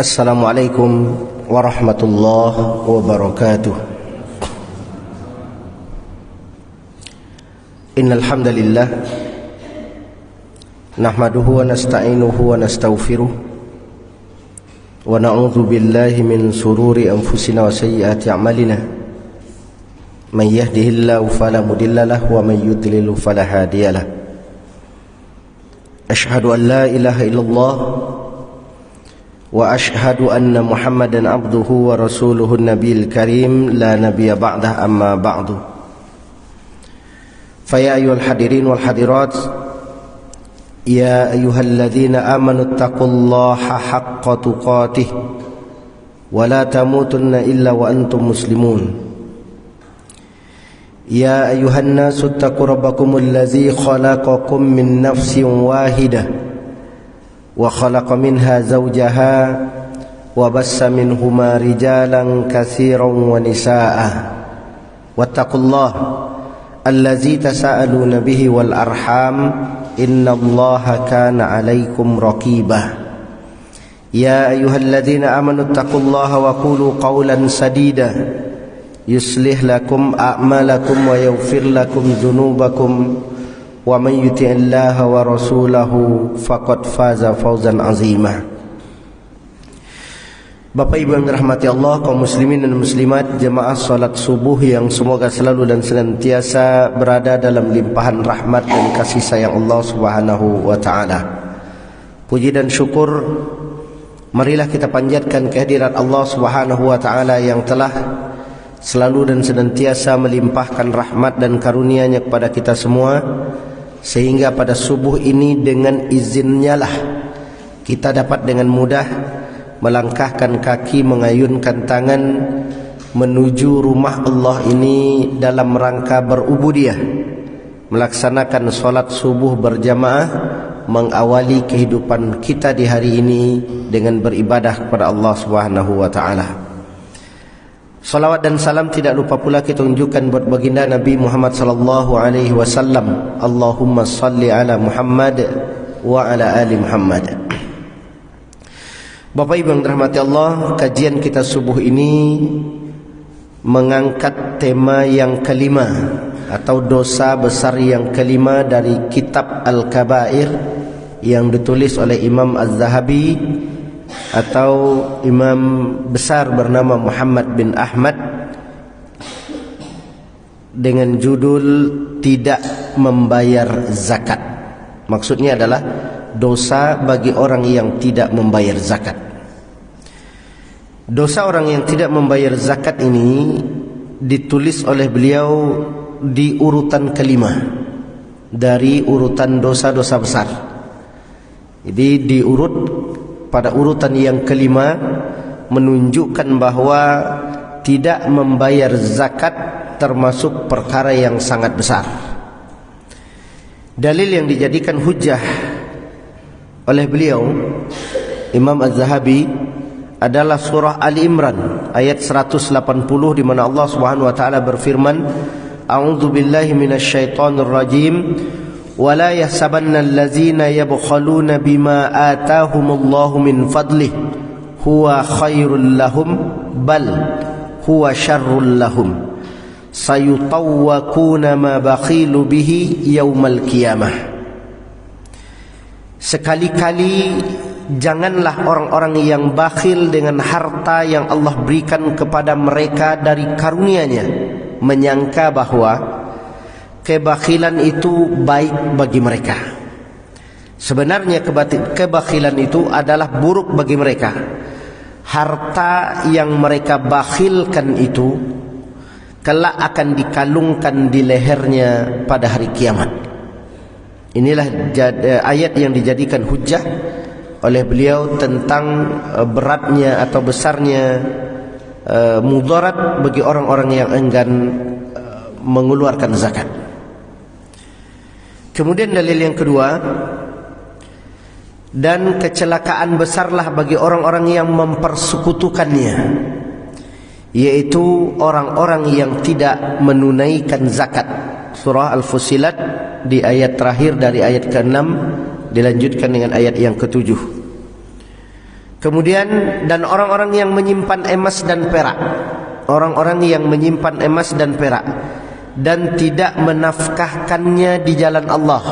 Assalamualaikum warahmatullahi wabarakatuh. Innal hamdalillah nahmaduhu wa nasta'inuhu wa nastaghfiruh wa na'udzu billahi min shururi anfusina wa sayyiati a'malina. Man yahdihillahu fala mudilla lahu wa man yudlil fala hadiyalah. Asyhadu an la ilaha illallah wa ashhadu anna Muhammadan abduhu wa rasuluhu nabiyil karim la nabiyya ba'dah amma ba'du. Fa ya ayyuhal hadirin wal hadirat, ya ayyuhalladzina amanu taqullaha haqqa tuqatih wa la tamutunna illa wa antum muslimun. Ya ayyuhan nasu taqu rabbakumul ladzi khalaqakum min nafsin wahidah wa khalaqa minha zawjaha wa bassa minhuma rijalan katsiran wa nisaa'a wattaqullaha allazi tasaaluna bihi wal arham innallaha kana 'alaikum raqibah. Ya ayyuhalladzina amanu taqullaha wa qulu qawlan sadida yuslih lakum a'malakum wa yaghfir lakum dzunubakum wa man yuti'illaha wa rasulahu faqad faza fawzan 'azima. Bapak Ibu yang dirahmati Allah, kaum muslimin dan muslimat, jemaah salat subuh yang semoga selalu dan senantiasa berada dalam limpahan rahmat dan kasih sayang Allah Subhanahu wa taala. Puji dan syukur marilah kita panjatkan kehadirat Allah Subhanahu wa taala yang telah selalu dan senantiasa melimpahkan rahmat dan karunia-Nya kepada kita semua, sehingga pada subuh ini dengan izinnya lah kita dapat dengan mudah melangkahkan kaki, mengayunkan tangan menuju rumah Allah ini dalam rangka berubudiyah, melaksanakan solat subuh berjamaah, mengawali kehidupan kita di hari ini dengan beribadah kepada Allah Subhanahu wa taala. Salawat dan salam tidak lupa pula kita unjukkan buat baginda Nabi Muhammad sallallahu alaihi wasallam. Allahumma salli ala Muhammad wa ala ali Muhammad. Bapak Ibu yang dirahmati Allah, kajian kita subuh ini mengangkat tema yang kelima atau dosa besar yang kelima dari kitab Al-Kabair yang ditulis oleh Imam Az-Zahabi atau imam besar bernama Muhammad bin Ahmad dengan judul tidak membayar zakat. Maksudnya adalah dosa bagi orang yang tidak membayar zakat. Dosa orang yang tidak membayar zakat ini ditulis oleh beliau di urutan kelima dari urutan dosa-dosa besar. Jadi diurut pada urutan yang kelima, menunjukkan bahwa tidak membayar zakat termasuk perkara yang sangat besar. Dalil yang dijadikan hujjah oleh beliau Imam Az-Zahabi adalah surah Ali Imran ayat 180 di mana Allah Subhanahu wa taala berfirman, A'udzu billahi minasyaitonir rajim. وَلَا يَحْسَبَنَّ الَّذِينَ يَبْخَلُونَ بِمَا آتَاهُمُ اللَّهُ مِنْ فَضْلِهِ هُوَ خَيْرٌ لَهُمْ بَلْ هُوَ شَرٌّ لَهُمْ سَيُطَوَّقُونَ مَا بَخِيلُوا بِهِ يَوْمَ الْقِيَامَةِ. Sekali-kali janganlah orang-orang yang bakhil dengan harta yang Allah berikan kepada mereka dari karunia-Nya menyangka bahwa kebakhilan itu baik bagi mereka. Sebenarnya kebakhilan itu adalah buruk bagi mereka. Harta yang mereka bakhilkan itu kelak akan dikalungkan di lehernya pada hari kiamat. Inilah ayat yang dijadikan hujjah oleh beliau tentang beratnya atau besarnya mudarat bagi orang-orang yang enggan mengeluarkan zakat. Kemudian dalil yang kedua, dan kecelakaan besarlah bagi orang-orang yang mempersekutukannya, yaitu orang-orang yang tidak menunaikan zakat. Surah Al-Fussilat di ayat terakhir dari ayat ke-6 dilanjutkan dengan ayat yang ke-7. Kemudian dan orang-orang yang menyimpan emas dan perak, orang-orang yang menyimpan emas dan perak dan tidak menafkahkannya di jalan Allah,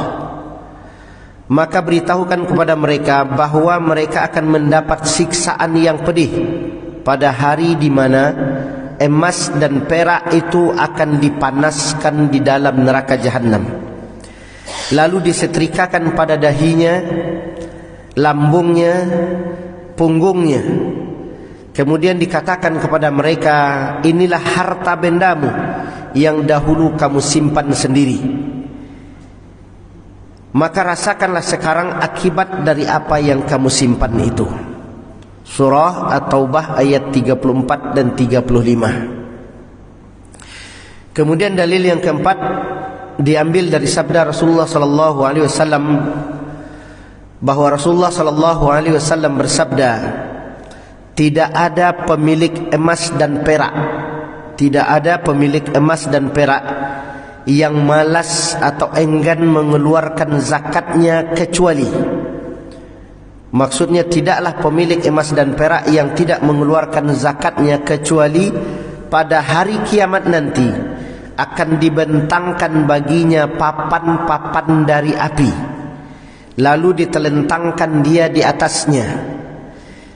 maka beritahukan kepada mereka bahwa mereka akan mendapat siksaan yang pedih pada hari di mana emas dan perak itu akan dipanaskan di dalam neraka Jahannam, lalu disetrikakan pada dahinya, lambungnya, punggungnya. Kemudian dikatakan kepada mereka, inilah harta bendamu yang dahulu kamu simpan sendiri, maka rasakanlah sekarang akibat dari apa yang kamu simpan itu. Surah At-Taubah ayat 34 dan 35. Kemudian dalil yang keempat diambil dari sabda Rasulullah sallallahu alaihi wasallam, bahwa Rasulullah sallallahu alaihi wasallam bersabda, tidak ada pemilik emas dan perak, tidak ada pemilik emas dan perak yang malas atau enggan mengeluarkan zakatnya kecuali, maksudnya tidaklah pemilik emas dan perak yang tidak mengeluarkan zakatnya kecuali pada hari kiamat nanti akan dibentangkan baginya papan-papan dari api, lalu ditelentangkan dia di atasnya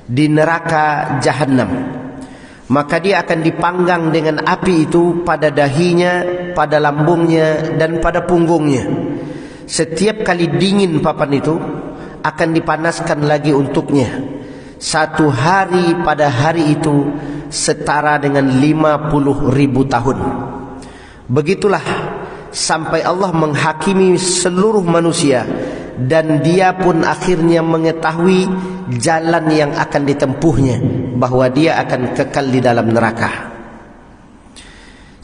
di neraka Jahannam. Maka dia akan dipanggang dengan api itu pada dahinya, pada lambungnya dan pada punggungnya. Setiap kali dingin papan itu akan dipanaskan lagi untuknya. Satu hari pada hari itu setara dengan 50.000 tahun. Begitulah sampai Allah menghakimi seluruh manusia, dan dia pun akhirnya mengetahui jalan yang akan ditempuhnya, bahwa dia akan kekal di dalam neraka.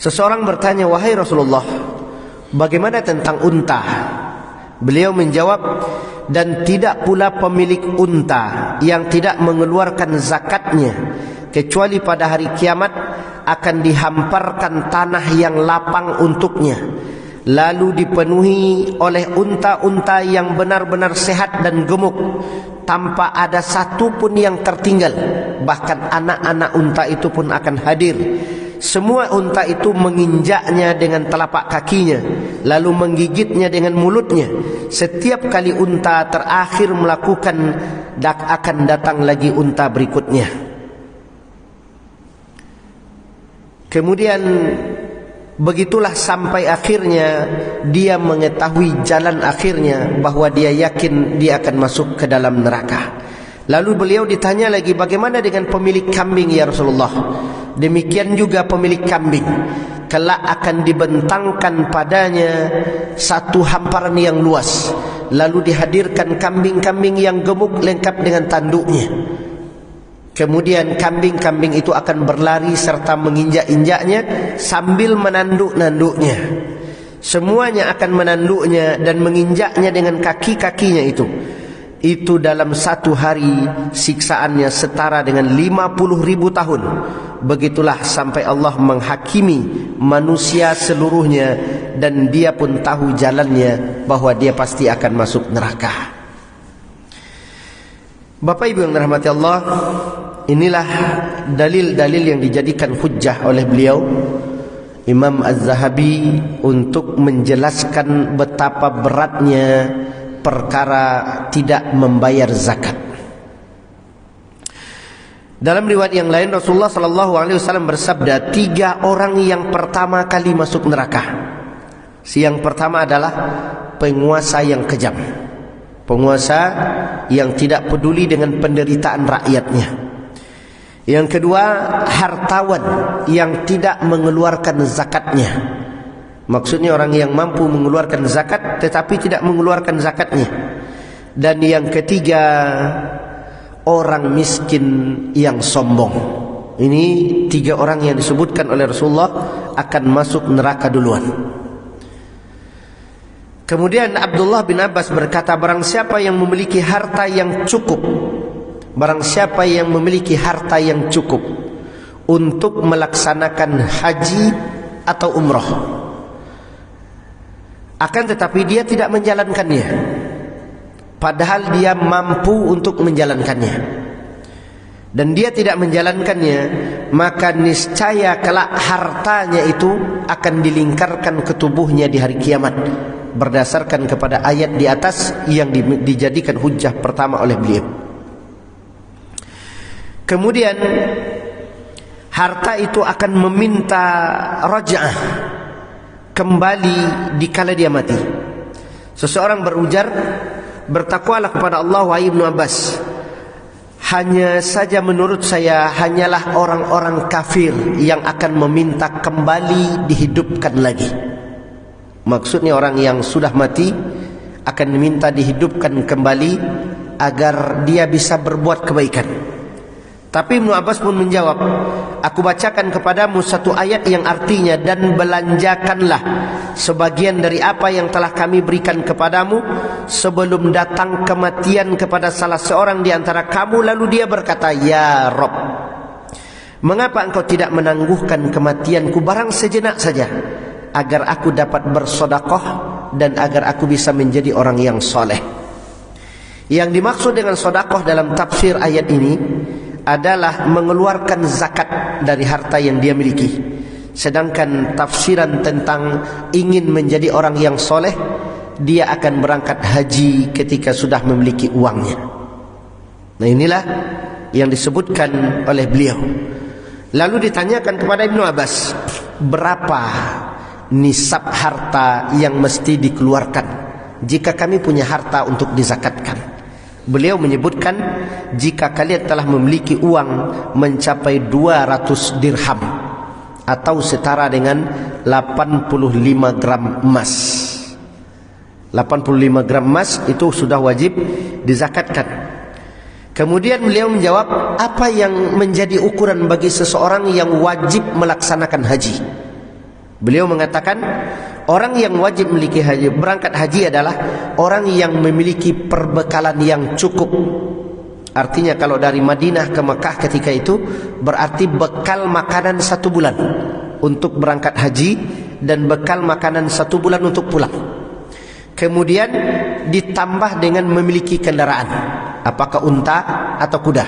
Seseorang bertanya, wahai Rasulullah, bagaimana tentang unta? Beliau menjawab, dan tidak pula pemilik unta yang tidak mengeluarkan zakatnya kecuali pada hari kiamat akan dihamparkan tanah yang lapang untuknya, lalu dipenuhi oleh unta-unta yang benar-benar sehat dan gemuk, tanpa ada satu pun yang tertinggal. Bahkan anak-anak unta itu pun akan hadir. Semua unta itu menginjaknya dengan telapak kakinya, lalu menggigitnya dengan mulutnya. Setiap kali unta terakhir melakukan, akan datang lagi unta berikutnya. Kemudian begitulah sampai akhirnya dia mengetahui jalan akhirnya, bahwa dia yakin dia akan masuk ke dalam neraka. Lalu beliau ditanya lagi, bagaimana dengan pemilik kambing ya Rasulullah? Demikian juga pemilik kambing, kelak akan dibentangkan padanya satu hamparan yang luas, lalu dihadirkan kambing-kambing yang gemuk lengkap dengan tanduknya. Kemudian kambing-kambing itu akan berlari serta menginjak-injaknya sambil menanduk-nanduknya. Semuanya akan menanduknya dan menginjaknya dengan kaki-kakinya itu. Itu dalam satu hari siksaannya setara dengan 50.000 tahun. Begitulah sampai Allah menghakimi manusia seluruhnya, dan dia pun tahu jalannya, bahwa dia pasti akan masuk neraka. Bapak Ibu yang dirahmati Allah, inilah dalil-dalil yang dijadikan hujjah oleh beliau Imam Az-Zahabi untuk menjelaskan betapa beratnya perkara tidak membayar zakat. Dalam riwayat yang lain, Rasulullah sallallahu alaihi wasallam bersabda, 3 orang yang pertama kali masuk neraka. Yang pertama adalah penguasa yang kejam, penguasa yang tidak peduli dengan penderitaan rakyatnya. Yang kedua, hartawan yang tidak mengeluarkan zakatnya. Maksudnya orang yang mampu mengeluarkan zakat tetapi tidak mengeluarkan zakatnya. Dan yang ketiga, orang miskin yang sombong. Ini 3 orang yang disebutkan oleh Rasulullah akan masuk neraka duluan. Kemudian Abdullah bin Abbas berkata, barang siapa yang memiliki harta yang cukup, barang siapa yang memiliki harta yang cukup untuk melaksanakan haji atau umrah, akan tetapi dia tidak menjalankannya, padahal dia mampu untuk menjalankannya, dan dia tidak menjalankannya, maka niscaya kelak hartanya itu akan dilingkarkan ke tubuhnya di hari kiamat, berdasarkan kepada ayat di atas yang dijadikan hujjah pertama oleh beliau. Kemudian harta itu akan meminta raj'ah, kembali dikala dia mati. Seseorang berujar, bertakwalah kepada Allah wahai Ibnu Abbas, hanya saja menurut saya hanyalah orang-orang kafir yang akan meminta kembali dihidupkan lagi. Maksudnya orang yang sudah mati akan diminta dihidupkan kembali agar dia bisa berbuat kebaikan. Tapi Ibnu Abbas pun menjawab, aku bacakan kepadamu satu ayat yang artinya, dan belanjakanlah sebagian dari apa yang telah kami berikan kepadamu sebelum datang kematian kepada salah seorang di antara kamu. Lalu dia berkata, ya Rabb, mengapa engkau tidak menangguhkan kematianku barang sejenak saja, agar aku dapat bersedekah dan agar aku bisa menjadi orang yang soleh. Yang dimaksud dengan sedekah dalam tafsir ayat ini adalah mengeluarkan zakat dari harta yang dia miliki. Sedangkan tafsiran tentang ingin menjadi orang yang soleh, dia akan berangkat haji ketika sudah memiliki uangnya. Nah, inilah yang disebutkan oleh beliau. Lalu ditanyakan kepada Ibnu Abbas, berapa nisab harta yang mesti dikeluarkan jika kami punya harta untuk dizakatkan? Beliau menyebutkan, jika kalian telah memiliki uang mencapai 200 dirham atau setara dengan 85 gram emas. 85 gram emas itu sudah wajib dizakatkan. Kemudian beliau menjawab, apa yang menjadi ukuran bagi seseorang yang wajib melaksanakan haji? Beliau mengatakan, orang yang wajib memiliki haji, berangkat haji adalah orang yang memiliki perbekalan yang cukup. Artinya kalau dari Madinah ke Mekah ketika itu, berarti bekal makanan 1 bulan untuk berangkat haji dan bekal makanan 1 bulan untuk pulang. Kemudian ditambah dengan memiliki kendaraan, apakah unta atau kuda.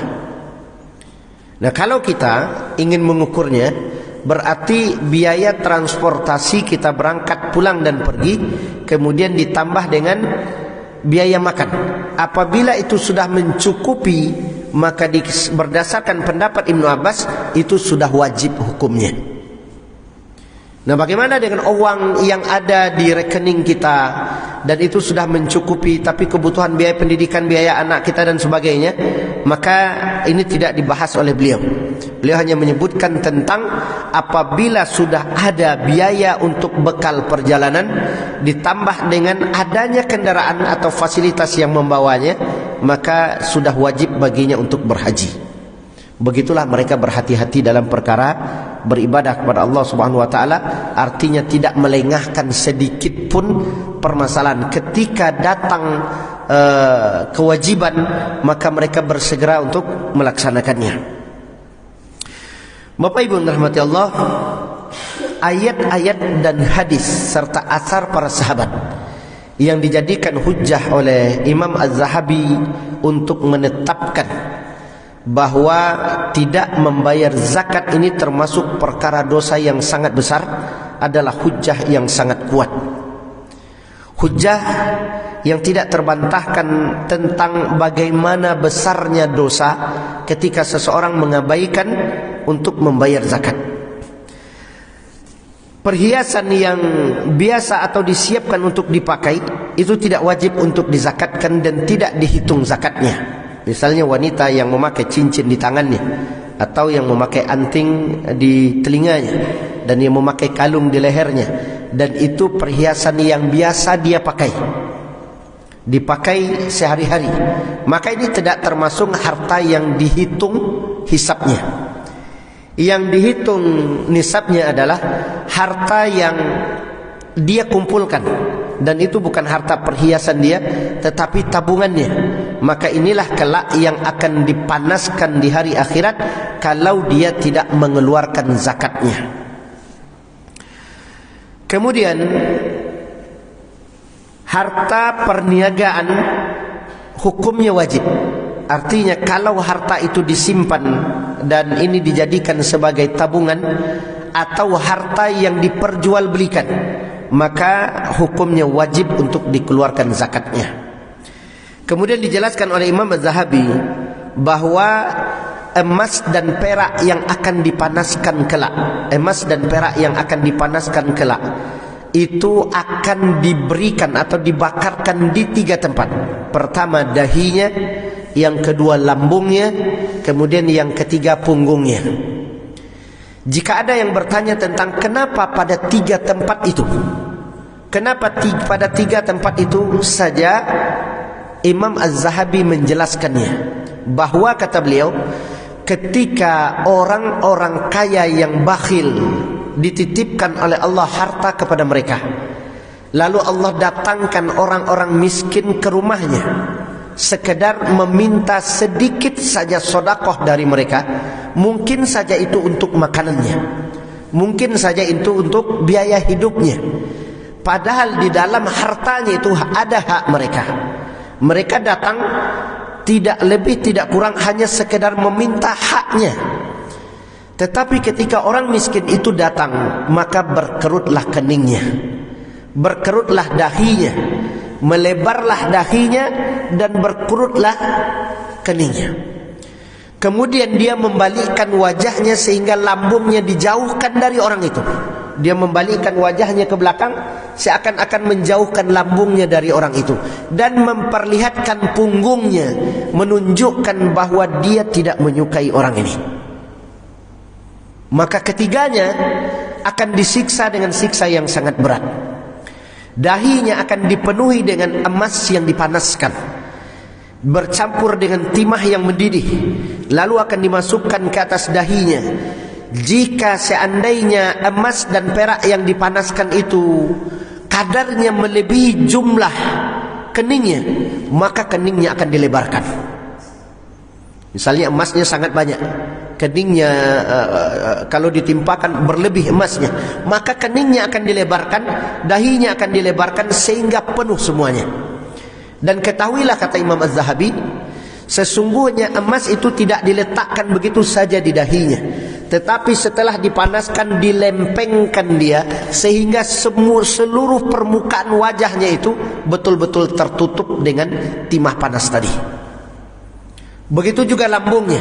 Nah, kalau kita ingin mengukurnya, berarti biaya transportasi kita berangkat, pulang dan pergi, kemudian ditambah dengan biaya makan. Apabila itu sudah mencukupi, maka berdasarkan pendapat Ibnu Abbas itu sudah wajib hukumnya. Nah, bagaimana dengan uang yang ada di rekening kita dan itu sudah mencukupi, tapi kebutuhan biaya pendidikan, biaya anak kita dan sebagainya? Maka ini tidak dibahas oleh beliau. Beliau hanya menyebutkan tentang apabila sudah ada biaya untuk bekal perjalanan ditambah dengan adanya kendaraan atau fasilitas yang membawanya, maka sudah wajib baginya untuk berhaji. Begitulah mereka berhati-hati dalam perkara beribadah kepada Allah Subhanahu wa taala, artinya tidak melengahkan sedikit pun permasalahan. Ketika datang kewajiban, maka mereka bersegera untuk melaksanakannya. Bapak Ibu rahmati Allah, ayat-ayat dan hadis serta asar para sahabat yang dijadikan hujjah oleh Imam Az-Zahabi untuk menetapkan bahwa tidak membayar zakat ini termasuk perkara dosa yang sangat besar adalah hujjah yang sangat kuat. Hujjah yang tidak terbantahkan tentang bagaimana besarnya dosa ketika seseorang mengabaikan untuk membayar zakat. Perhiasan yang biasa atau disiapkan untuk dipakai itu tidak wajib untuk dizakatkan dan tidak dihitung zakatnya. Misalnya wanita yang memakai cincin di tangannya, atau yang memakai anting di telinganya, dan yang memakai kalung di lehernya, dan itu perhiasan yang biasa dia pakai, dipakai sehari-hari, maka ini tidak termasuk harta yang dihitung hisabnya. Yang dihitung nisabnya adalah harta yang dia kumpulkan, dan itu bukan harta perhiasan dia, tetapi tabungannya. Maka inilah kelak yang akan dipanaskan di hari akhirat kalau dia tidak mengeluarkan zakatnya. Kemudian harta perniagaan hukumnya wajib. Artinya kalau harta itu disimpan dan ini dijadikan sebagai tabungan atau harta yang diperjualbelikan, maka hukumnya wajib untuk dikeluarkan zakatnya. Kemudian dijelaskan oleh Imam Az-Zahabi bahwa emas dan perak yang akan dipanaskan kelak, itu akan diberikan atau dibakarkan di 3 tempat. Pertama dahinya, yang kedua lambungnya, kemudian yang ketiga punggungnya. Jika ada yang bertanya tentang kenapa pada 3 tempat itu, kenapa pada 3 tempat itu saja, Imam Az-Zahabi menjelaskannya bahwa kata beliau, ketika orang-orang kaya yang bakhil dititipkan oleh Allah harta kepada mereka, lalu Allah datangkan orang-orang miskin ke rumahnya sekedar meminta sedikit saja sedekah dari mereka, mungkin saja itu untuk makanannya, mungkin saja itu untuk biaya hidupnya, padahal di dalam hartanya itu ada hak mereka. Mereka datang tidak lebih tidak kurang hanya sekedar meminta haknya. Tetapi ketika orang miskin itu datang, maka berkerutlah keningnya, berkerutlah dahinya, melebarlah dahinya, dan berkerutlah keningnya. Kemudian dia membalikkan wajahnya sehingga lambungnya dijauhkan dari orang itu. Dia membalikkan wajahnya ke belakang seakan-akan menjauhkan lambungnya dari orang itu, dan memperlihatkan punggungnya, menunjukkan bahwa dia tidak menyukai orang ini. Maka ketiganya akan disiksa dengan siksa yang sangat berat. Dahinya akan dipenuhi dengan emas yang dipanaskan bercampur dengan timah yang mendidih, lalu akan dimasukkan ke atas dahinya. Jika seandainya emas dan perak yang dipanaskan itu kadarnya melebihi jumlah keningnya, maka keningnya akan dilebarkan. Misalnya emasnya sangat banyak, keningnya kalau ditimpakan berlebih emasnya, maka keningnya akan dilebarkan, dahinya akan dilebarkan sehingga penuh semuanya. Dan ketahuilah, kata Imam Az-Zahabi, sesungguhnya emas itu tidak diletakkan begitu saja di dahinya, tetapi setelah dipanaskan dilempengkan dia sehingga seluruh permukaan wajahnya itu betul-betul tertutup dengan timah panas tadi. Begitu juga lambungnya,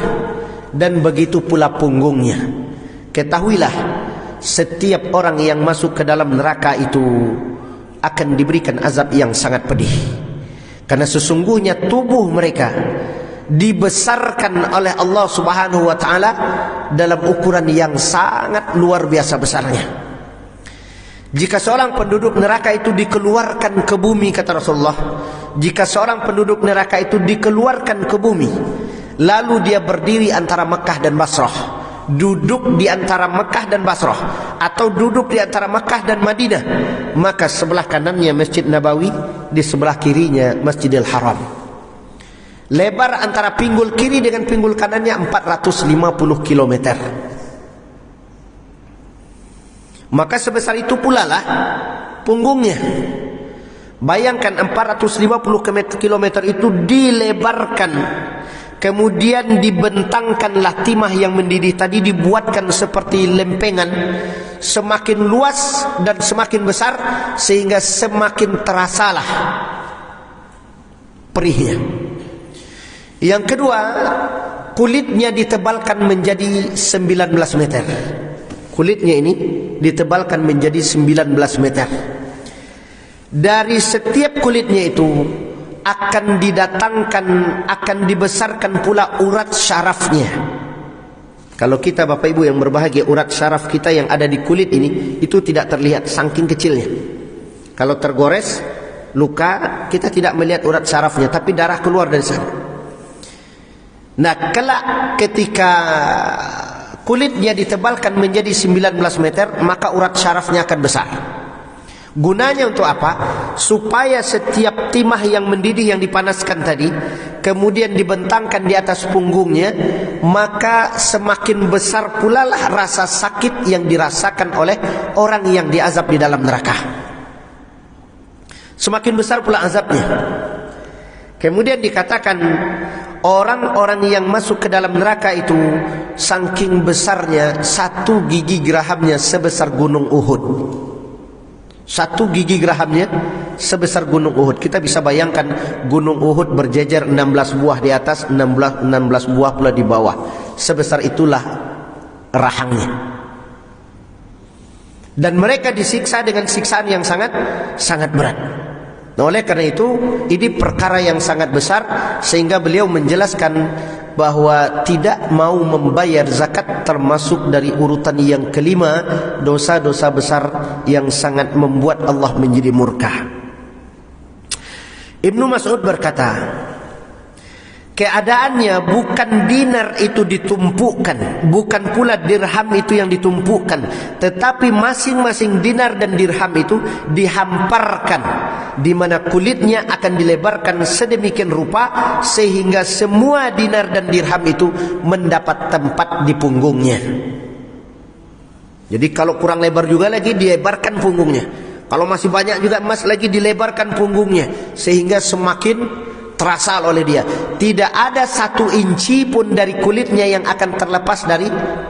dan begitu pula punggungnya. Ketahuilah, setiap orang yang masuk ke dalam neraka itu akan diberikan azab yang sangat pedih, karena sesungguhnya tubuh mereka dibesarkan oleh Allah Subhanahu wa taala dalam ukuran yang sangat luar biasa besarnya. Jika seorang penduduk neraka itu dikeluarkan ke bumi, kata Rasulullah, jika seorang penduduk neraka itu dikeluarkan ke bumi, lalu dia berdiri antara Mekah dan Basrah, duduk di antara Mekah dan Basrah, atau duduk di antara Mekah dan Madinah, maka sebelah kanannya Masjid Nabawi, di sebelah kirinya Masjidil Haram. Lebar antara pinggul kiri dengan pinggul kanannya 450 km. Maka sebesar itu pula lah punggungnya. Bayangkan 450 km itu dilebarkan, kemudian dibentangkanlah timah yang mendidih tadi, dibuatkan seperti lempengan, semakin luas dan semakin besar, sehingga semakin terasalah perihnya. Yang kedua, kulitnya ditebalkan menjadi 19 meter. Kulitnya ini ditebalkan menjadi 19 meter. Dari setiap kulitnya itu akan didatangkan, akan dibesarkan pula urat syarafnya. Kalau kita Bapak Ibu yang berbahagia, urat syaraf kita yang ada di kulit ini itu tidak terlihat saking kecilnya. Kalau tergores, luka, kita tidak melihat urat syarafnya, tapi darah keluar dari sana. Nah, kelak ketika kulitnya ditebalkan menjadi 19 meter, maka urat syarafnya akan besar. Gunanya untuk apa? Supaya setiap timah yang mendidih yang dipanaskan tadi kemudian dibentangkan di atas punggungnya, maka semakin besar pula lah rasa sakit yang dirasakan oleh orang yang diazab di dalam neraka. Semakin besar pula azabnya. Kemudian dikatakan orang-orang yang masuk ke dalam neraka itu saking besarnya, satu gigi gerahamnya sebesar gunung Uhud. Satu gigi gerahamnya sebesar gunung Uhud. Kita bisa bayangkan gunung Uhud berjejer 16 buah di atas, 16 buah pula di bawah. Sebesar itulah rahangnya. Dan mereka disiksa dengan siksaan yang sangat berat. Nah, oleh karena itu, ini perkara yang sangat besar, sehingga beliau menjelaskan bahwa tidak mau membayar zakat termasuk dari urutan yang kelima, dosa-dosa besar yang sangat membuat Allah menjadi murka. Ibnu Mas'ud berkata, keadaannya bukan dinar itu ditumpukan, bukan pula dirham itu yang ditumpukan, tetapi masing-masing dinar dan dirham itu dihamparkan, di mana kulitnya akan dilebarkan sedemikian rupa sehingga semua dinar dan dirham itu mendapat tempat di punggungnya. Jadi kalau kurang lebar juga lagi dilebarkan punggungnya. Kalau masih banyak juga emas lagi dilebarkan punggungnya, sehingga semakin terasa oleh dia. Tidak ada 1 inci pun dari kulitnya yang akan terlepas dari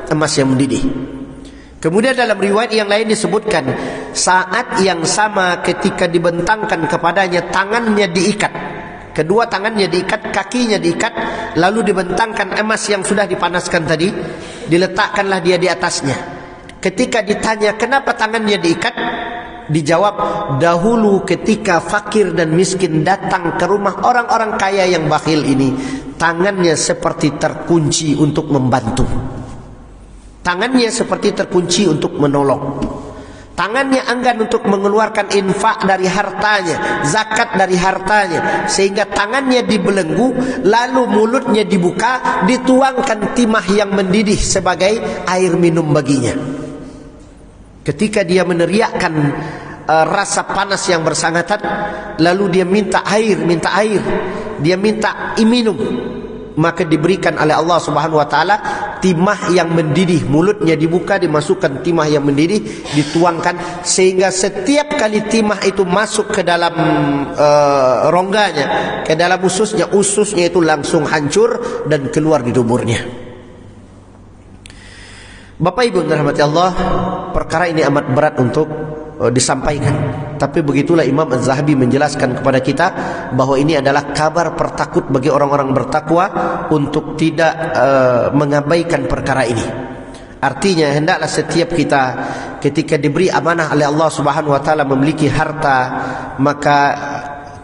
emas yang mendidih. Kemudian dalam riwayat yang lain disebutkan, saat yang sama ketika dibentangkan kepadanya, tangannya diikat, kedua tangannya diikat, kakinya diikat, lalu dibentangkan emas yang sudah dipanaskan tadi, diletakkanlah dia di atasnya. Ketika ditanya kenapa tangannya diikat, dijawab, dahulu ketika fakir dan miskin datang ke rumah orang-orang kaya yang bakhil ini, tangannya seperti terkunci untuk membantu. Tangannya seperti terkunci untuk menolong. Tangannya enggan untuk mengeluarkan infak dari hartanya, zakat dari hartanya, sehingga tangannya dibelenggu, lalu mulutnya dibuka, dituangkan timah yang mendidih sebagai air minum baginya. Ketika dia meneriakkan rasa panas yang bersangatan, lalu dia minta air, dia minta minum, maka diberikan oleh Allah Subhanahu wa taala timah yang mendidih. Mulutnya dibuka, dimasukkan timah yang mendidih, dituangkan, sehingga setiap kali timah itu masuk ke dalam rongganya, ke dalam ususnya itu langsung hancur dan keluar di duburnya. Bapak Ibu yang dirahmati Allah, perkara ini amat berat untuk disampaikan. Tapi begitulah Imam Az-Zahabi menjelaskan kepada kita bahwa ini adalah kabar pertakut bagi orang-orang bertakwa untuk tidak mengabaikan perkara ini. Artinya hendaklah setiap kita ketika diberi amanah oleh Allah Subhanahu wa taala memiliki harta, maka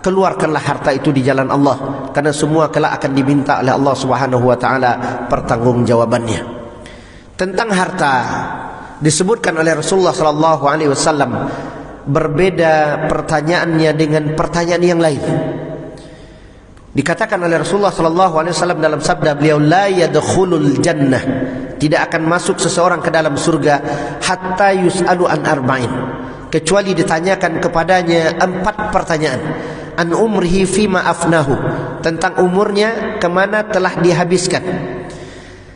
keluarkanlah harta itu di jalan Allah, karena semua kelak akan diminta oleh Allah Subhanahu wa taala pertanggungjawabannya. Tentang harta disebutkan oleh Rasulullah sallallahu alaihi wasallam, berbeda pertanyaannya dengan pertanyaan yang lain. Dikatakan oleh Rasulullah sallallahu alaihi wasallam dalam sabda beliau, la yadkhulul jannah, tidak akan masuk seseorang ke dalam surga hatta yus'alu an arba'in, kecuali ditanyakan kepadanya 4 pertanyaan. An umrihi fima afnahu, tentang umurnya kemana telah dihabiskan.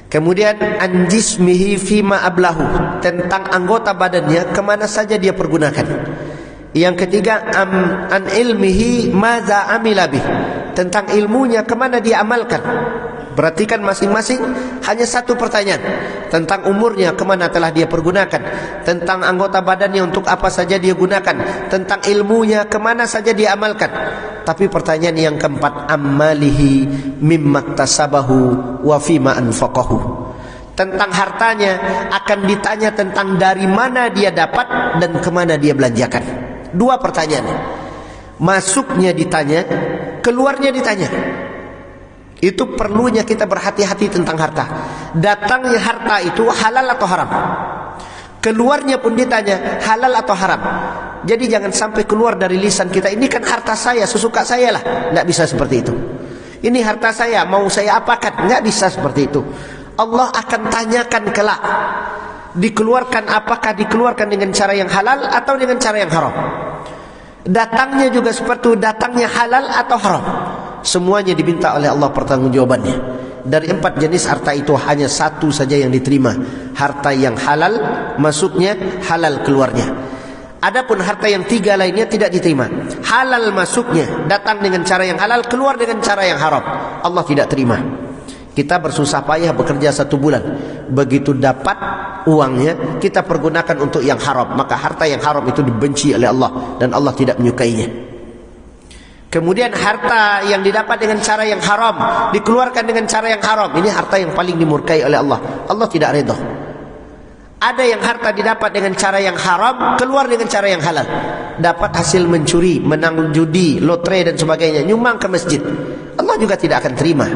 Kemudian an jismihi fima ablahu, tentang anggota badannya kemana saja dia pergunakan. Yang ketiga an ilmihi maza amila bih, tentang ilmunya kemana dia amalkan. Perhatikan masing-masing hanya 1 pertanyaan. Tentang umurnya kemana telah dia pergunakan, tentang anggota badannya untuk apa saja dia gunakan, tentang ilmunya kemana saja dia amalkan. Tapi pertanyaan yang keempat, ammalihi mimma tasabahu wa fima anfaqahu, tentang hartanya akan ditanya tentang dari mana dia dapat dan kemana dia belanjakan. 2 pertanyaan, masuknya ditanya, keluarnya ditanya. Itu perlunya kita berhati-hati tentang harta. Datangnya harta itu halal atau haram, keluarnya pun ditanya halal atau haram. Jadi jangan sampai keluar dari lisan kita, ini kan harta saya, sesuka saya lah. Tidak bisa seperti itu. Ini harta saya, mau saya apakan? Tidak bisa seperti itu. Allah akan tanyakan kelak, dikeluarkan apakah dikeluarkan dengan cara yang halal atau dengan cara yang haram. Datangnya juga seperti itu, datangnya halal atau haram. Semuanya diminta oleh Allah pertanggungjawabannya. Dari 4 jenis harta itu hanya 1 saja yang diterima, harta yang halal masuknya, halal keluarnya. Adapun harta yang 3 lainnya tidak diterima. Halal masuknya, datang dengan cara yang halal, keluar dengan cara yang haram, Allah tidak terima. Kita bersusah payah bekerja 1 bulan, begitu dapat uangnya kita pergunakan untuk yang haram, maka harta yang haram itu dibenci oleh Allah dan Allah tidak menyukainya. Kemudian harta yang didapat dengan cara yang haram dikeluarkan dengan cara yang haram, ini harta yang paling dimurkai oleh Allah. Allah tidak redha. Ada yang harta didapat dengan cara yang haram, keluar dengan cara yang halal. Dapat hasil mencuri, menang judi, lotre dan sebagainya, nyumbang ke masjid, Allah juga tidak akan terima.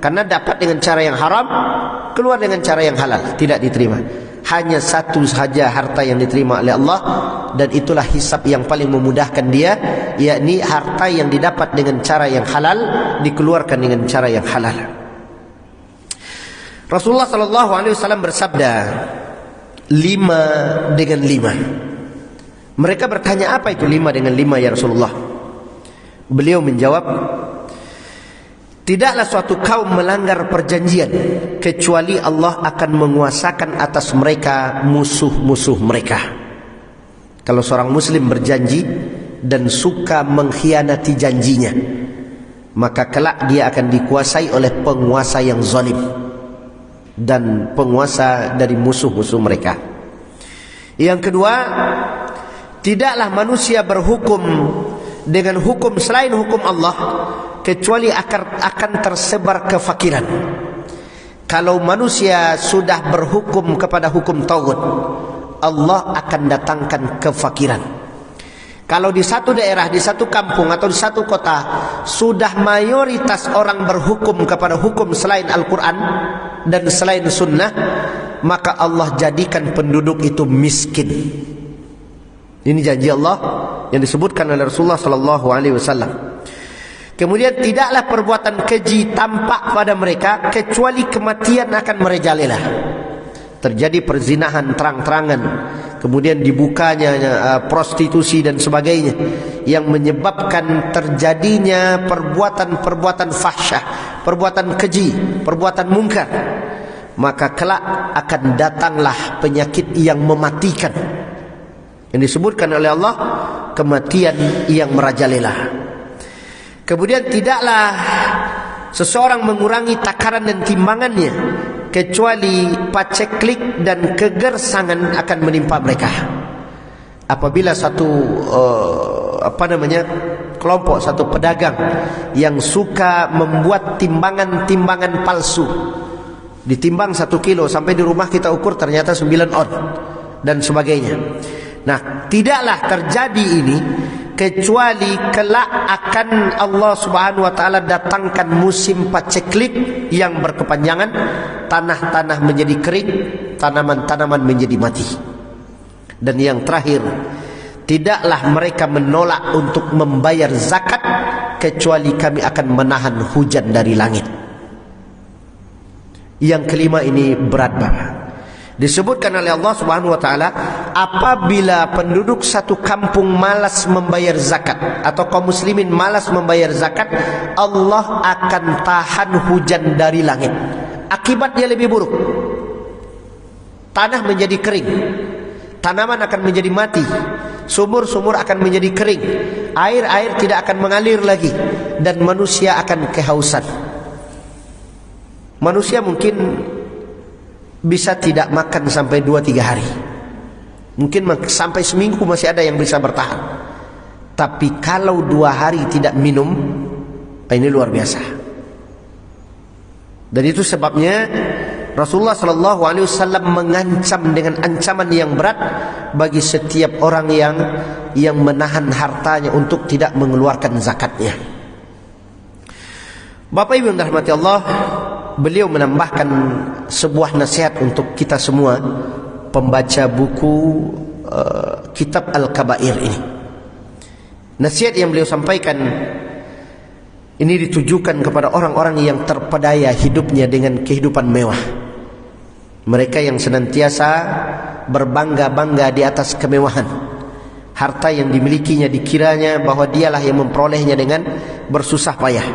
Karena dapat dengan cara yang haram, keluar dengan cara yang halal, tidak diterima. Hanya 1 saja harta yang diterima oleh Allah, dan itulah hisab yang paling memudahkan dia, yakni harta yang didapat dengan cara yang halal dikeluarkan dengan cara yang halal. Rasulullah SAW bersabda, 5 dengan 5. Mereka bertanya, apa itu 5 dengan 5 ya Rasulullah? Beliau menjawab, tidaklah suatu kaum melanggar perjanjian kecuali Allah akan menguasakan atas mereka musuh-musuh mereka. Kalau seorang muslim berjanji dan suka mengkhianati janjinya, maka kelak dia akan dikuasai oleh penguasa yang zalim dan penguasa dari musuh-musuh mereka. Yang kedua, tidaklah manusia berhukum dengan hukum selain hukum Allah kecuali akan tersebar kefakiran. Kalau manusia sudah berhukum kepada hukum tauhid, Allah akan datangkan kefakiran. Kalau di satu daerah, di satu kampung atau di satu kota sudah mayoritas orang berhukum kepada hukum selain Al-Quran dan selain sunnah, maka Allah jadikan penduduk itu miskin. Ini janji Allah yang disebutkan oleh Rasulullah SAW. Kemudian tidaklah perbuatan keji tampak pada mereka kecuali kematian akan merajalela. Terjadi perzinahan terang-terangan, kemudian dibukanya prostitusi dan sebagainya, yang menyebabkan terjadinya perbuatan-perbuatan fahsyah, perbuatan keji, perbuatan mungkar. Maka kelak akan datanglah penyakit yang mematikan, yang disebutkan oleh Allah kematian yang merajalela. Kemudian tidaklah seseorang mengurangi takaran dan timbangannya kecuali paceklik dan kegersangan akan menimpa mereka. Apabila satu kelompok, satu pedagang yang suka membuat timbangan-timbangan palsu, ditimbang 1 kilo, sampai di rumah kita ukur ternyata 9 on dan sebagainya. Nah, tidaklah terjadi ini kecuali kelak akan Allah Subhanahu wa taala datangkan musim paceklik yang berkepanjangan, tanah-tanah menjadi kering, tanaman-tanaman menjadi mati. Dan yang terakhir, tidaklah mereka menolak untuk membayar zakat kecuali kami akan menahan hujan dari langit. Yang kelima ini berat banget. Disebutkan oleh Allah Subhanahu wa taala, apabila penduduk satu kampung malas membayar zakat atau kaum muslimin malas membayar zakat, Allah akan tahan hujan dari langit. Akibatnya lebih buruk. Tanah menjadi kering, tanaman akan menjadi mati, sumur-sumur akan menjadi kering, air-air tidak akan mengalir lagi, dan manusia akan kehausan. Manusia mungkin bisa tidak makan sampai 2-3 hari. Mungkin sampai seminggu masih ada yang bisa bertahan. Tapi kalau 2 hari tidak minum, ini luar biasa. Dan itu sebabnya Rasulullah SAW mengancam dengan ancaman yang berat bagi setiap orang yang menahan hartanya untuk tidak mengeluarkan zakatnya. Bapak Ibu yang dirahmati Allah, beliau menambahkan sebuah nasihat untuk kita semua pembaca buku kitab Al-Kabair ini. Nasihat yang beliau sampaikan ini ditujukan kepada orang-orang yang terpedaya hidupnya dengan kehidupan mewah. Mereka yang senantiasa berbangga-bangga di atas kemewahan. Harta yang dimilikinya dikiranya bahwa dialah yang memperolehnya dengan bersusah payah.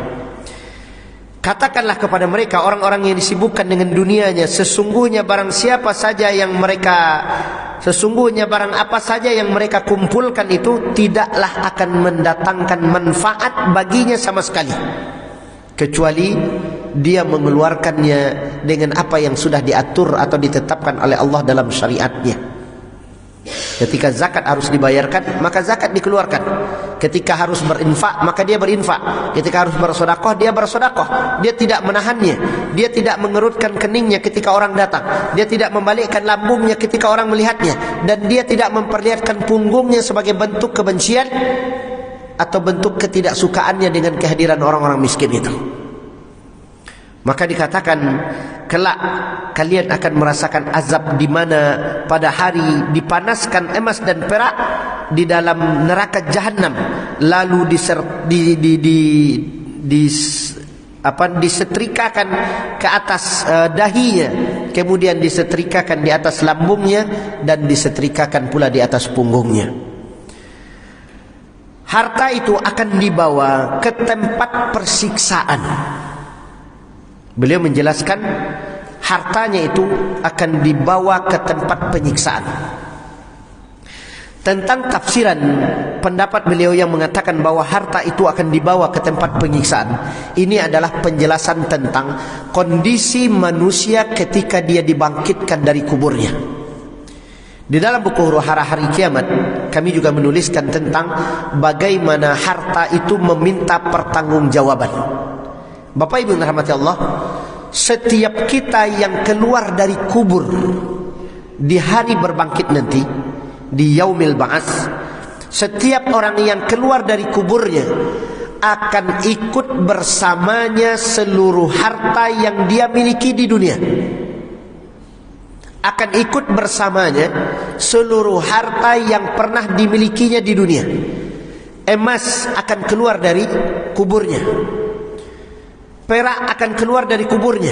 Katakanlah kepada mereka, orang-orang yang disibukkan dengan dunianya, sesungguhnya barang siapa saja yang mereka sesungguhnya barang apa saja yang mereka kumpulkan itu tidaklah akan mendatangkan manfaat baginya sama sekali, kecuali dia mengeluarkannya dengan apa yang sudah diatur atau ditetapkan oleh Allah dalam syariatnya. Ketika zakat harus dibayarkan, maka zakat dikeluarkan. Ketika harus berinfak, maka dia berinfak. Ketika harus bersedekah, dia bersedekah. Dia tidak menahannya, dia tidak mengerutkan keningnya ketika orang datang, dia tidak membalikkan lambungnya ketika orang melihatnya, dan dia tidak memperlihatkan punggungnya sebagai bentuk kebencian atau bentuk ketidaksukaannya dengan kehadiran orang-orang miskin itu. Maka dikatakan kelak kalian akan merasakan azab di mana pada hari dipanaskan emas dan perak di dalam neraka jahanam, lalu disetrikakan ke atas dahinya, kemudian disetrikakan di atas lambungnya, dan disetrikakan pula di atas punggungnya. Harta itu akan dibawa ke tempat persiksaan. Beliau menjelaskan hartanya itu akan dibawa ke tempat penyiksaan. Tentang tafsiran pendapat beliau yang mengatakan bahwa harta itu akan dibawa ke tempat penyiksaan, ini adalah penjelasan tentang kondisi manusia ketika dia dibangkitkan dari kuburnya. Di dalam buku Huru-Hara Hari Kiamat, kami juga menuliskan tentang bagaimana harta itu meminta pertanggungjawaban. Bapak Ibu yang dirahmati Allah, setiap kita yang keluar dari kubur di hari berbangkit nanti, di yaumil ba'ats, setiap orang yang keluar dari kuburnya akan ikut bersamanya seluruh harta yang dia miliki di dunia. Akan ikut bersamanya seluruh harta yang pernah dimilikinya di dunia. Emas akan keluar dari kuburnya, perak akan keluar dari kuburnya,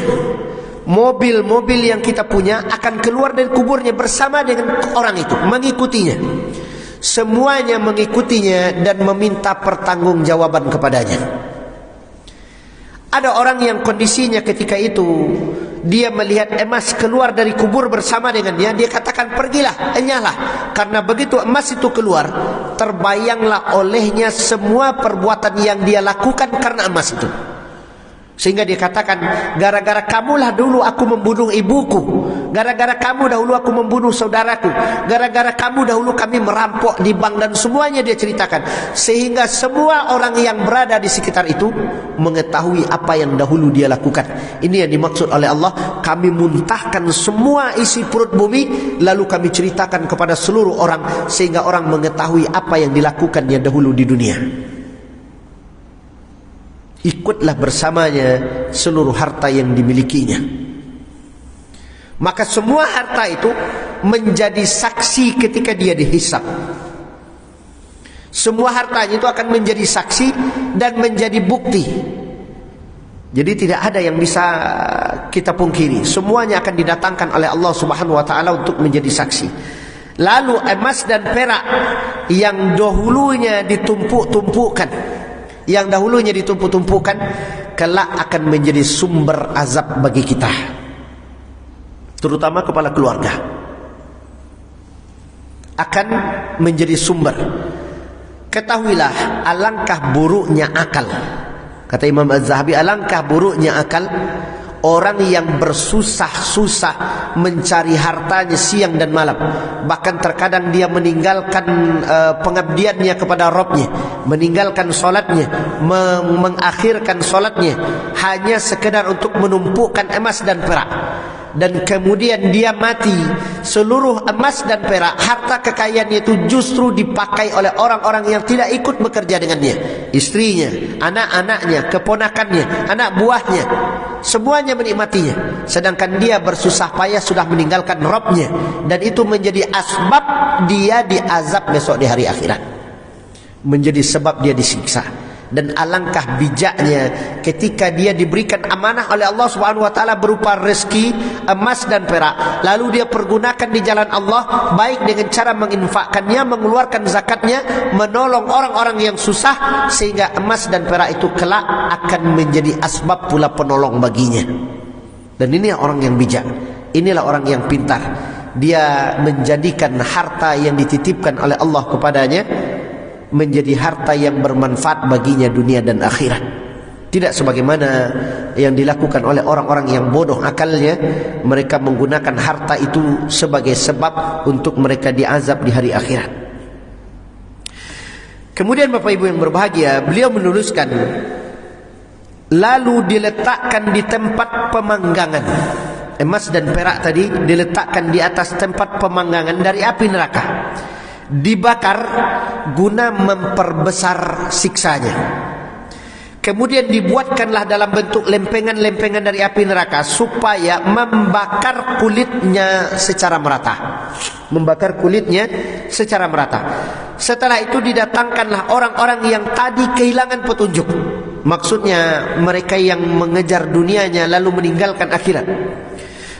mobil-mobil yang kita punya akan keluar dari kuburnya bersama dengan orang itu, mengikutinya. Semuanya mengikutinya dan meminta pertanggungjawaban kepadanya. Ada orang yang kondisinya ketika itu dia melihat emas keluar dari kubur bersama dengannya, dia katakan pergilah, enyahlah. Karena begitu emas itu keluar, terbayanglah olehnya semua perbuatan yang dia lakukan karena emas itu. Sehingga dia katakan, gara-gara kamulah dulu aku membunuh ibuku, gara-gara kamu dahulu aku membunuh saudaraku, gara-gara kamu dahulu kami merampok di bank, dan semuanya dia ceritakan. Sehingga semua orang yang berada di sekitar itu mengetahui apa yang dahulu dia lakukan. Ini yang dimaksud oleh Allah, kami muntahkan semua isi perut bumi, lalu kami ceritakan kepada seluruh orang, sehingga orang mengetahui apa yang dilakukannya dahulu di dunia. Ikutlah bersamanya seluruh harta yang dimilikinya. Maka semua harta itu menjadi saksi ketika dia dihisab. Semua hartanya itu akan menjadi saksi dan menjadi bukti. Jadi tidak ada yang bisa kita pungkiri. Semuanya akan didatangkan oleh Allah Subhanahu wa taala untuk menjadi saksi. Lalu emas dan perak yang dahulunya ditumpuk-tumpukkan, yang dahulunya ditumpuk-tumpukan, kelak akan menjadi sumber azab bagi kita, terutama kepala keluarga. Akan menjadi sumber. Ketahuilah, alangkah buruknya akal. Kata Imam Az-Zahabi, alangkah buruknya akal orang yang bersusah-susah mencari hartanya siang dan malam. Bahkan terkadang dia meninggalkan pengabdiannya kepada Rabbnya, meninggalkan solatnya, mengakhirkan solatnya, hanya sekedar untuk menumpukan emas dan perak. Dan kemudian dia mati, seluruh emas dan perak, harta kekayaannya itu justru dipakai oleh orang-orang yang tidak ikut bekerja dengannya. Istrinya, anak-anaknya, keponakannya, anak buahnya, semuanya menikmatinya. Sedangkan dia bersusah payah sudah meninggalkan Rabbnya, dan itu menjadi asbab dia diazab besok di hari akhirat, menjadi sebab dia disiksa. Dan alangkah bijaknya ketika dia diberikan amanah oleh Allah Subhanahu wa taala berupa rezeki emas dan perak, lalu dia pergunakan di jalan Allah, baik dengan cara menginfakkannya, mengeluarkan zakatnya, menolong orang-orang yang susah, sehingga emas dan perak itu kelak akan menjadi asbab pula penolong baginya. Dan ini orang yang bijak, inilah orang yang pintar. dia menjadikan harta yang dititipkan oleh Allah kepadanya menjadi harta yang bermanfaat baginya dunia dan akhirat. Tidak sebagaimana yang dilakukan oleh orang-orang yang bodoh akalnya, mereka menggunakan harta itu sebagai sebab untuk mereka diazab di hari akhirat. Kemudian Bapak Ibu yang berbahagia, beliau menuliskan, lalu diletakkan di tempat pemanggangan. Emas dan perak tadi diletakkan di atas tempat pemanggangan dari api neraka, dibakar guna memperbesar siksanya. Kemudian dibuatkanlah dalam bentuk lempengan-lempengan dari api neraka supaya membakar kulitnya secara merata. Membakar kulitnya secara merata. Setelah itu didatangkanlah orang-orang yang tadi kehilangan petunjuk. Maksudnya mereka yang mengejar dunianya lalu meninggalkan akhirat.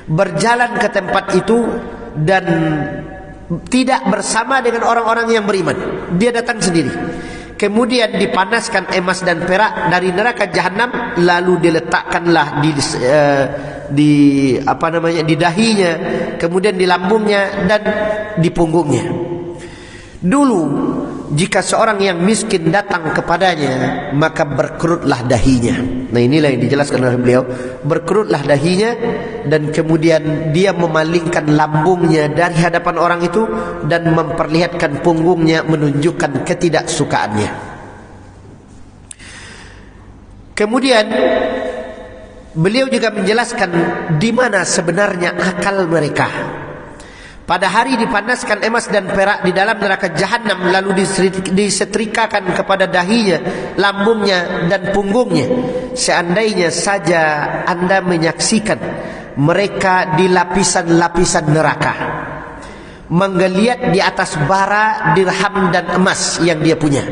Berjalan ke tempat itu dan tidak bersama dengan orang-orang yang beriman. Dia datang sendiri. Kemudian dipanaskan emas dan perak dari neraka jahanam, lalu diletakkanlah di dahinya, kemudian di lambungnya dan di punggungnya. Dulu jika seorang yang miskin datang kepadanya, maka berkerutlah dahinya. Nah, inilah yang dijelaskan oleh beliau. Berkerutlah dahinya dan kemudian dia memalingkan lambungnya dari hadapan orang itu dan memperlihatkan punggungnya menunjukkan ketidaksukaannya. Kemudian beliau juga menjelaskan di mana sebenarnya akal mereka. Pada hari dipanaskan emas dan perak di dalam neraka jahanam, lalu disetrikakan kepada dahinya, lambungnya dan punggungnya. Seandainya saja Anda menyaksikan mereka di lapisan-lapisan neraka, menggeliat di atas bara, dirham dan emas yang dia punya,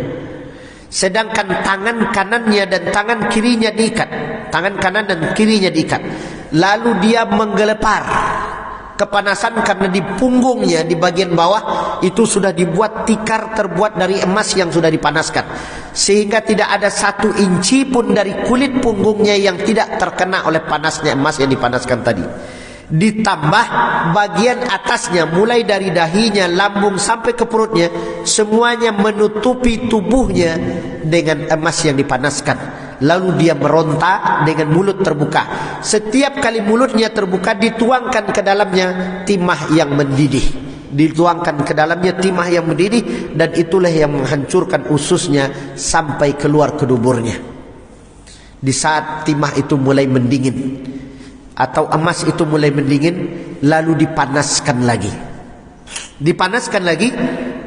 sedangkan tangan kanannya dan tangan kirinya diikat, tangan kanan dan kirinya diikat, lalu dia menggelepar. Kepanasan karena di punggungnya di bagian bawah itu sudah dibuat tikar terbuat dari emas yang sudah dipanaskan, sehingga tidak ada 1 inci pun dari kulit punggungnya yang tidak terkena oleh panasnya emas yang dipanaskan tadi. Ditambah bagian atasnya mulai dari dahinya, lambung sampai ke perutnya, semuanya menutupi tubuhnya dengan emas yang dipanaskan. Lalu dia meronta dengan mulut terbuka. Setiap kali mulutnya terbuka, dituangkan ke dalamnya timah yang mendidih. Dituangkan ke dalamnya timah yang mendidih, dan itulah yang menghancurkan ususnya sampai keluar ke duburnya. Di saat timah itu mulai mendingin, atau emas itu mulai mendingin, lalu dipanaskan lagi. Dipanaskan lagi,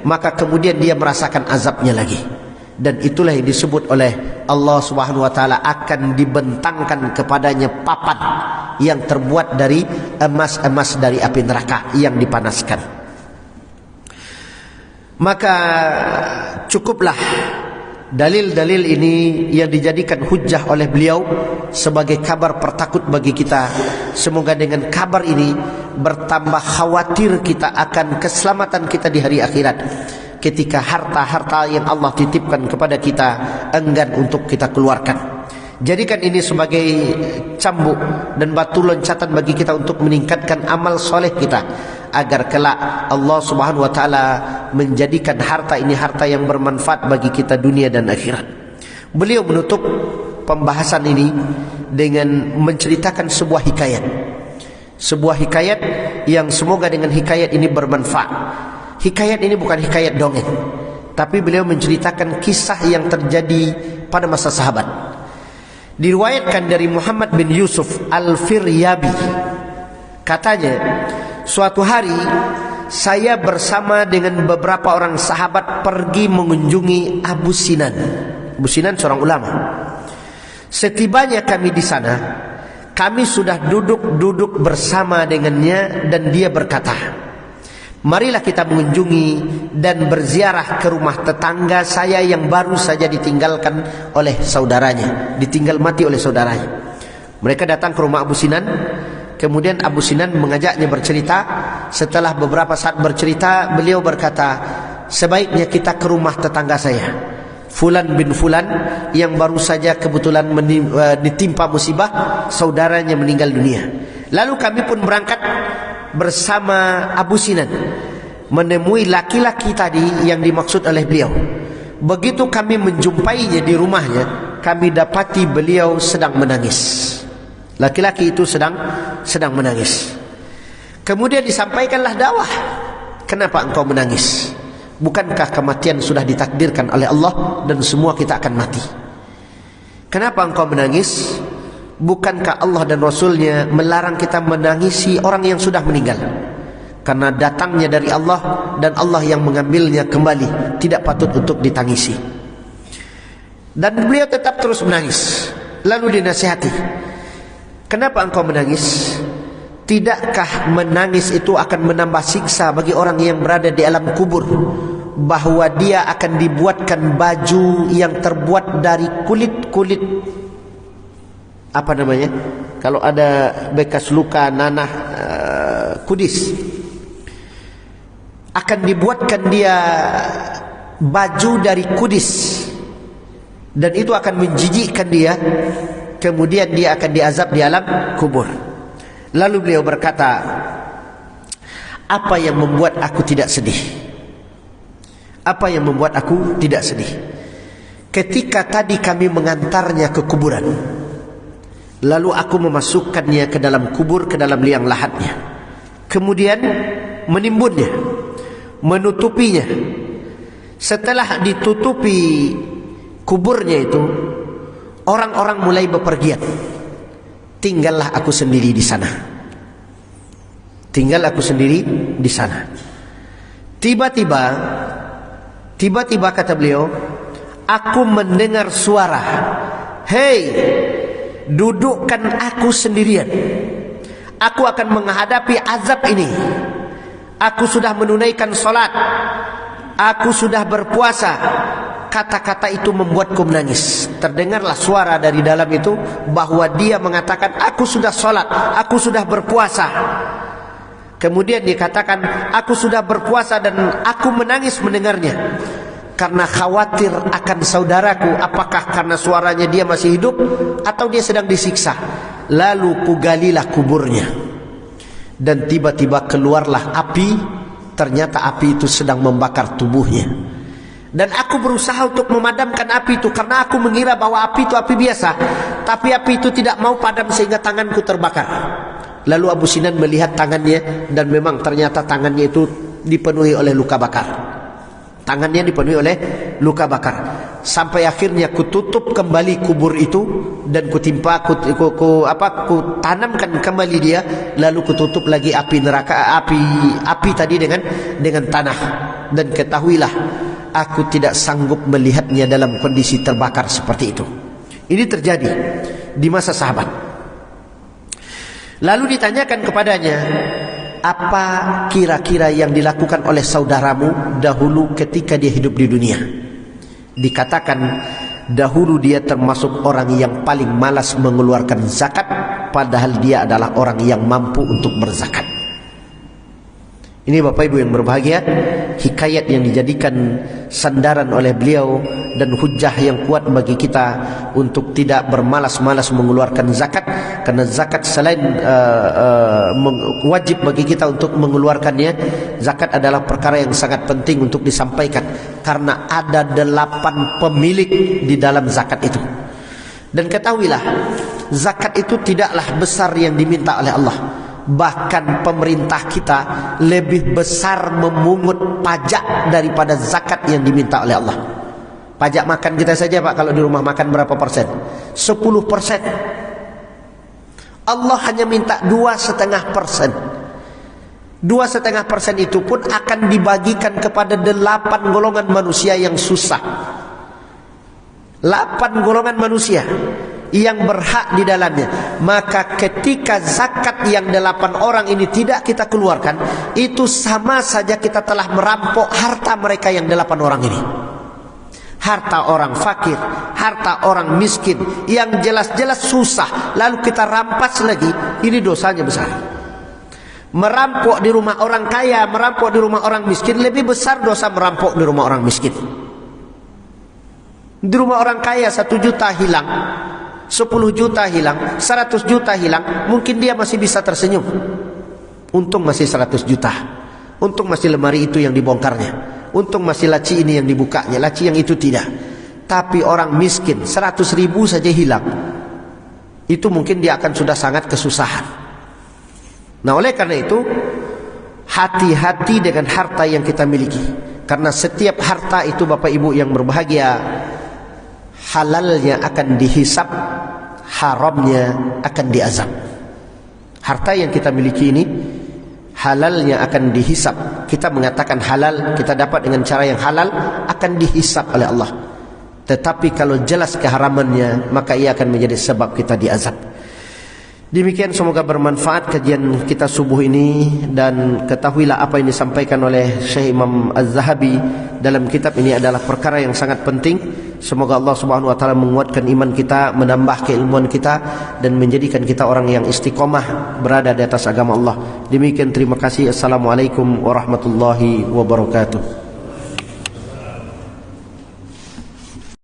maka kemudian dia merasakan azabnya lagi. Dan itulah yang disebut oleh Allah Subhanahu wa taala, akan dibentangkan kepadanya papan yang terbuat dari emas-emas dari api neraka yang dipanaskan. Maka cukuplah dalil-dalil ini yang dijadikan hujjah oleh beliau sebagai kabar pertakut bagi kita. Semoga dengan kabar ini bertambah khawatir kita akan keselamatan kita di hari akhirat, ketika harta-harta yang Allah titipkan kepada kita enggan untuk kita keluarkan. Jadikan ini sebagai cambuk dan batu loncatan bagi kita untuk meningkatkan amal soleh kita, agar kelak Allah Subhanahu wa taala menjadikan harta ini harta yang bermanfaat bagi kita dunia dan akhirat. Beliau menutup pembahasan ini dengan menceritakan sebuah hikayat. Sebuah hikayat yang semoga dengan hikayat ini bermanfaat. Hikayat ini bukan hikayat dongeng, tapi beliau menceritakan kisah yang terjadi pada masa sahabat. Diriwayatkan dari Muhammad bin Yusuf Al-Firyabi, katanya, suatu hari saya bersama dengan beberapa orang sahabat pergi mengunjungi Abu Sinan. Abu Sinan seorang ulama. Setibanya kami di sana, kami sudah duduk bersama dengannya, dan dia berkata, marilah kita mengunjungi dan berziarah ke rumah tetangga saya yang baru saja ditinggalkan oleh saudaranya, ditinggal mati oleh saudaranya. Mereka datang ke rumah Abu Sinan. Kemudian Abu Sinan mengajaknya bercerita. Setelah beberapa saat bercerita, beliau berkata, sebaiknya kita ke rumah tetangga saya, Fulan bin Fulan, yang baru saja kebetulan ditimpa musibah, saudaranya meninggal dunia. Lalu kami pun berangkat bersama Abu Sinan menemui laki-laki tadi yang dimaksud oleh beliau. Begitu kami menjumpainya di rumahnya, kami dapati beliau sedang menangis. Laki-laki itu sedang menangis. Kemudian disampaikanlah dakwah. Kenapa engkau menangis? Bukankah kematian sudah ditakdirkan oleh Allah dan semua kita akan mati? Kenapa engkau menangis? Bukankah Allah dan Rasulnya melarang kita menangisi orang yang sudah meninggal? Karena datangnya dari Allah dan Allah yang mengambilnya kembali, tidak patut untuk ditangisi. Dan beliau tetap terus menangis. Lalu dinasihati, kenapa engkau menangis? Tidakkah menangis itu akan menambah siksa bagi orang yang berada di alam kubur, bahwa dia akan dibuatkan baju yang terbuat dari kulit apa namanya, kalau ada bekas luka nanah, kudis, akan dibuatkan dia baju dari kudis, dan itu akan menjijikkan dia. Kemudian dia akan diazab di alam kubur. Lalu beliau berkata, apa yang membuat aku tidak sedih? Apa yang membuat aku tidak sedih? Ketika tadi kami mengantarnya ke kuburan, lalu aku memasukkannya ke dalam kubur, ke dalam liang lahatnya, kemudian menimbunnya, menutupinya. Setelah ditutupi kuburnya itu, orang-orang mulai bepergian. Tinggallah aku sendiri di sana. Tinggal aku sendiri di sana. Tiba-tiba kata beliau, aku mendengar suara, hei, dudukkan aku sendirian. Aku akan menghadapi azab ini. Aku sudah menunaikan salat. Aku sudah berpuasa. Kata-kata itu membuatku menangis. Terdengarlah suara dari dalam itu bahwa dia mengatakan, aku sudah salat, aku sudah berpuasa. Kemudian dia katakan, aku sudah berpuasa dan aku menangis mendengarnya, karena khawatir akan saudaraku, apakah karena suaranya dia masih hidup atau dia sedang disiksa. Lalu kugalilah kuburnya, dan tiba-tiba keluarlah api. Ternyata api itu sedang membakar tubuhnya. Dan aku berusaha untuk memadamkan api itu, karena aku mengira bahwa api itu api biasa. Tapi api itu tidak mau padam sehingga tanganku terbakar. Lalu Abu Sinan melihat tangannya, dan memang ternyata tangannya itu dipenuhi oleh luka bakar. Tangannya dipenuhi oleh luka bakar. Sampai akhirnya kututup kembali kubur itu, dan kutanamkan kembali dia. Lalu kututup lagi api neraka, api tadi dengan tanah. Dan ketahuilah, aku tidak sanggup melihatnya dalam kondisi terbakar seperti itu. Ini terjadi di masa sahabat. Lalu ditanyakan kepadanya, apa kira-kira yang dilakukan oleh saudaramu dahulu ketika dia hidup di dunia? Dikatakan, dahulu dia termasuk orang yang paling malas mengeluarkan zakat, padahal dia adalah orang yang mampu untuk berzakat. Ini Bapak Ibu yang berbahagia, hikayat yang dijadikan sandaran oleh beliau dan hujah yang kuat bagi kita untuk tidak bermalas-malas mengeluarkan zakat. Karena zakat selain wajib bagi kita untuk mengeluarkannya, zakat adalah perkara yang sangat penting untuk disampaikan, karena ada 8 pemilik di dalam zakat itu. Dan ketahuilah, zakat itu tidaklah besar yang diminta oleh Allah. Bahkan pemerintah kita lebih besar memungut pajak daripada zakat yang diminta oleh Allah. Pajak makan kita saja Pak, kalau di rumah makan berapa persen? 10%. Allah hanya minta 2,5%. 2,5% itu pun akan dibagikan kepada 8 golongan manusia yang susah. 8 golongan manusia yang berhak di dalamnya. Maka ketika zakat yang 8 orang ini tidak kita keluarkan, itu sama saja kita telah merampok harta mereka yang 8 orang ini. Harta orang fakir, harta orang miskin yang jelas-jelas susah, lalu kita rampas lagi, ini dosanya besar. Merampok di rumah orang kaya, merampok di rumah orang miskin, lebih besar dosa merampok di rumah orang miskin. Di rumah orang kaya 1 juta hilang, 10 juta hilang, 100 juta hilang, mungkin dia masih bisa tersenyum. Untung masih 100 juta. Untung masih lemari itu yang dibongkarnya. Untung masih laci ini yang dibukanya, laci yang itu tidak. Tapi orang miskin 100 ribu saja hilang, itu mungkin dia akan sudah sangat kesusahan. Nah, oleh karena itu hati-hati dengan harta yang kita miliki. Karena setiap harta itu Bapak Ibu yang berbahagia, halalnya akan dihisap, haramnya akan diazab. Harta yang kita miliki ini halalnya akan dihisap. Kita mengatakan halal, kita dapat dengan cara yang halal, akan dihisap oleh Allah. Tetapi kalau jelas keharamannya, maka ia akan menjadi sebab kita diazab. Demikian, semoga bermanfaat kajian kita subuh ini. Dan ketahuilah apa yang disampaikan oleh Syekh Imam Az-Zahabi dalam kitab ini adalah perkara yang sangat penting. Semoga Allah Subhanahu wa taala menguatkan iman kita, menambah keilmuan kita, dan menjadikan kita orang yang istiqomah berada di atas agama Allah. Demikian, terima kasih. Assalamualaikum warahmatullahi wabarakatuh.